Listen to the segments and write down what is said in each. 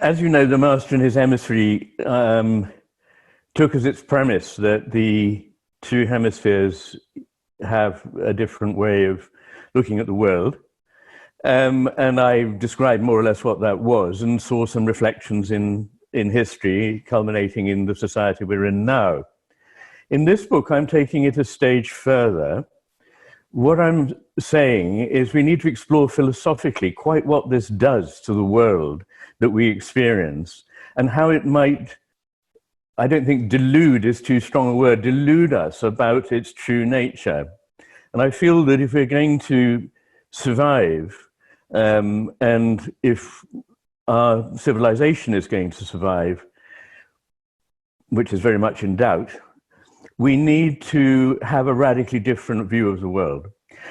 As you know, the Master and His Emissary took as its premise that the two hemispheres have a different way of looking at the world. And I described more or less what that was and saw some reflections in history, culminating in the society we're in now. In this book, I'm taking it a stage further. What I'm saying is we need to explore philosophically quite what this does to the world that we experience and how it might, I don't think delude is too strong a word, delude us about its true nature. And I feel that if we're going to survive, and if our civilization is going to survive, which is very much in doubt, we need to have a radically different view of the world.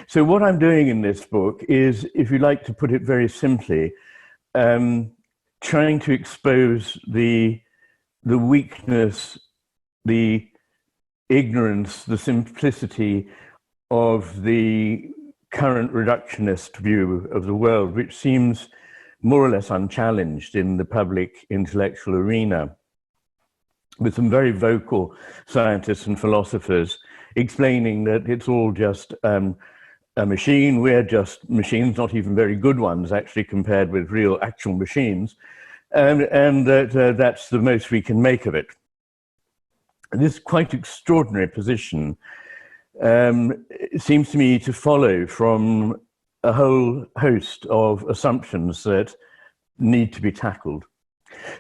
So what I'm doing in this book is, if you like to put it very simply, trying to expose the weakness, the ignorance, the simplicity of the current reductionist view of the world, which seems more or less unchallenged in the public intellectual arena, with some very vocal scientists and philosophers explaining that it's all just a machine, we're just machines, not even very good ones actually compared with real actual machines, and that that's the most we can make of it. This quite extraordinary position seems to me to follow from a whole host of assumptions that need to be tackled.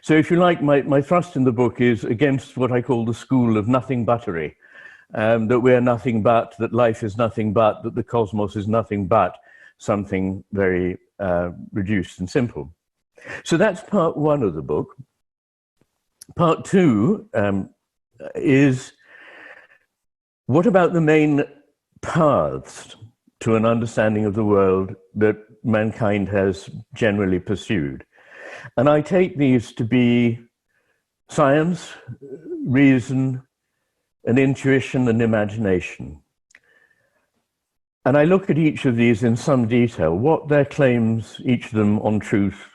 So if you like, my thrust in the book is against what I call the school of nothing buttery, that we're nothing but, that life is nothing but, that the cosmos is nothing but something very reduced and simple. So that's part one of the book. Part two is, what about the main paths to an understanding of the world that mankind has generally pursued? And I take these to be science, reason, and intuition and imagination. And I look at each of these in some detail, what their claims, each of them on truth,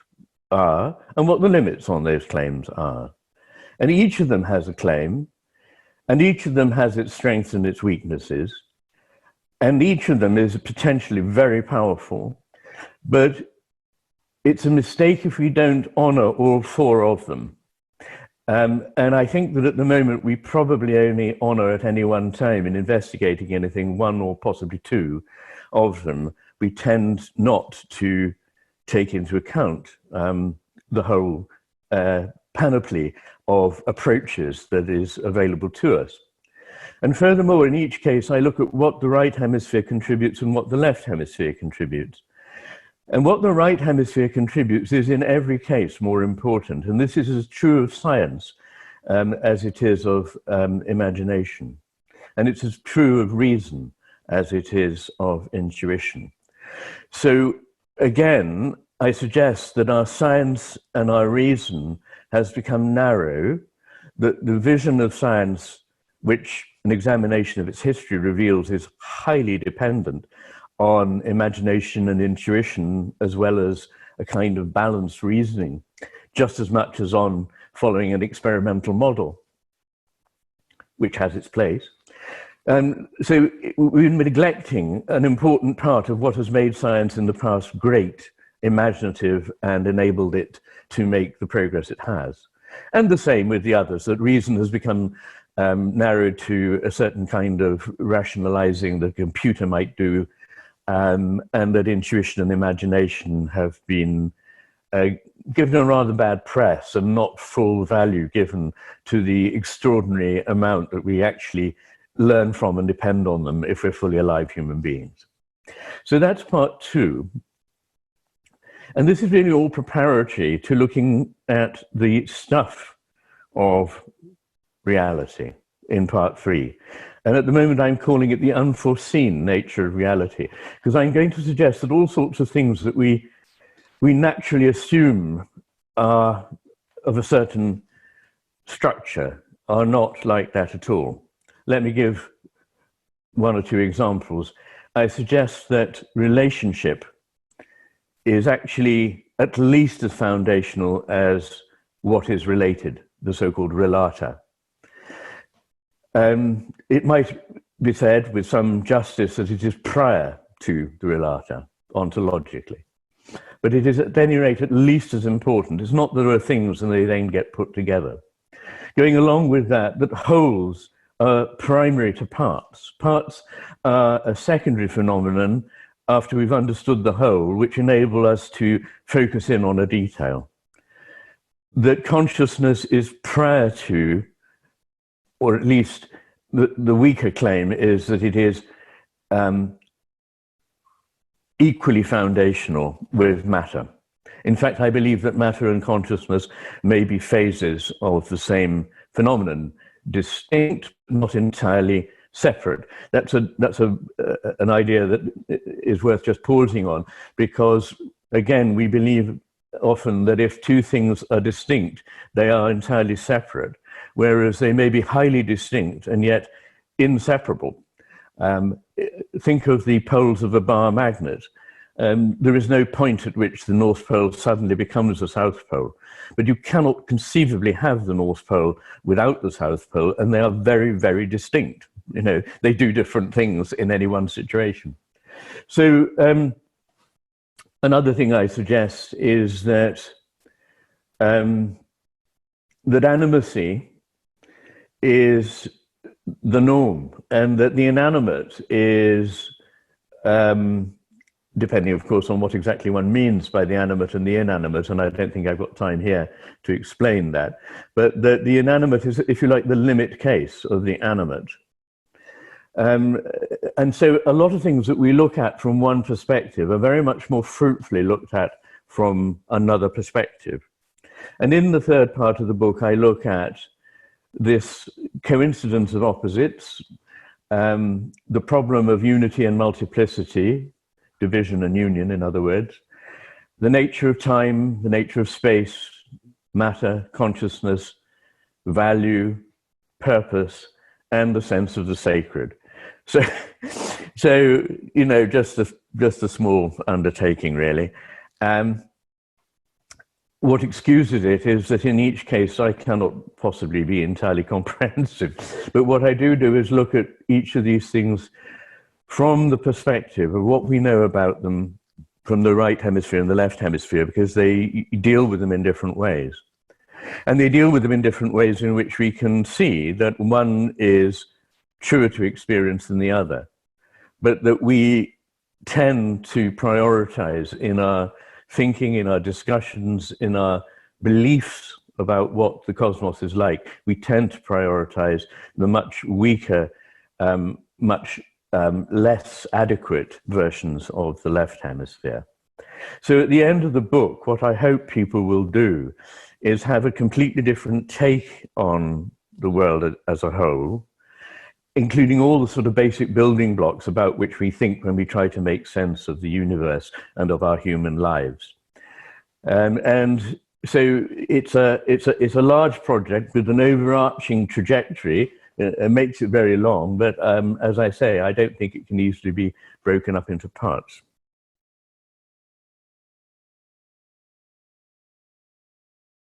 are, and what the limits on those claims are. And each of them has a claim, and each of them has its strengths and its weaknesses, and each of them is potentially very powerful, but it's a mistake if we don't honor all four of them. And I think that at the moment we probably only honor at any one time in investigating anything one or possibly two of them. We tend not to take into account the whole panoply of approaches that is available to us. And furthermore, in each case, I look at what the right hemisphere contributes and what the left hemisphere contributes. And what the right hemisphere contributes is in every case more important. And this is as true of science as it is of imagination. And it's as true of reason as it is of intuition. So again, I suggest that our science and our reason has become narrow, that the vision of science, which an examination of its history reveals is highly dependent on imagination and intuition, as well as a kind of balanced reasoning, just as much as on following an experimental model, which has its place. So we're neglecting an important part of what has made science in the past great, imaginative, and enabled it to make the progress it has. And the same with the others, that reason has become narrowed to a certain kind of rationalizing that a computer might do, and that intuition and imagination have been given a rather bad press and not full value given to the extraordinary amount that we actually learn from and depend on them if we're fully alive human beings. So that's part two. And this is really all preparatory to looking at the stuff of reality in part three. And at the moment, I'm calling it the unforeseen nature of reality, because I'm going to suggest that all sorts of things that we naturally assume are of a certain structure are not like that at all. Let me give one or two examples. I suggest that relationship is actually at least as foundational as what is related, the so-called relata. It might be said with some justice that it is prior to the relata, ontologically. But it is at any rate at least as important. It's not that there are things and they then get put together. Going along with that, that wholes are primary to parts. Parts are a secondary phenomenon after we've understood the whole, which enable us to focus in on a detail. That consciousness is prior to, or at least the weaker claim is that it is equally foundational with matter. In fact, I believe that matter and consciousness may be phases of the same phenomenon, distinct, not entirely separate. That's an idea that is worth just pausing on, because again, we believe often that if two things are distinct, they are entirely separate, whereas they may be highly distinct and yet inseparable. Think of the poles of a bar magnet. There is no point at which the North Pole suddenly becomes the South Pole, but you cannot conceivably have the North Pole without the South Pole, and they are very, very distinct. You know, they do different things in any one situation. So another thing I suggest is that that animacy is the norm, and that the inanimate is, depending, of course, on what exactly one means by the animate and the inanimate, and I don't think I've got time here to explain that, but that the inanimate is, if you like, the limit case of the animate. And so a lot of things that we look at from one perspective are very much more fruitfully looked at from another perspective. And in the third part of the book, I look at this coincidence of opposites, the problem of unity and multiplicity, division and union, in other words, the nature of time, the nature of space, matter, consciousness, value, purpose, and the sense of the sacred. So you know, just a small undertaking, really. What excuses it is that in each case I cannot possibly be entirely comprehensive, but what I do is look at each of these things from the perspective of what we know about them from the right hemisphere and the left hemisphere, because they deal with them in different ways. And they deal with them in different ways in which we can see that one is truer to experience than the other, but that we tend to prioritize in our thinking, in our discussions, in our beliefs about what the cosmos is like. We tend to prioritize the much weaker, much less adequate versions of the left hemisphere. So at the end of the book, what I hope people will do is have a completely different take on the world as a whole, including all the sort of basic building blocks about which we think when we try to make sense of the universe and of our human lives. And so it's a large project with an overarching trajectory. It makes it very long, but as I say, I don't think it can easily be broken up into parts.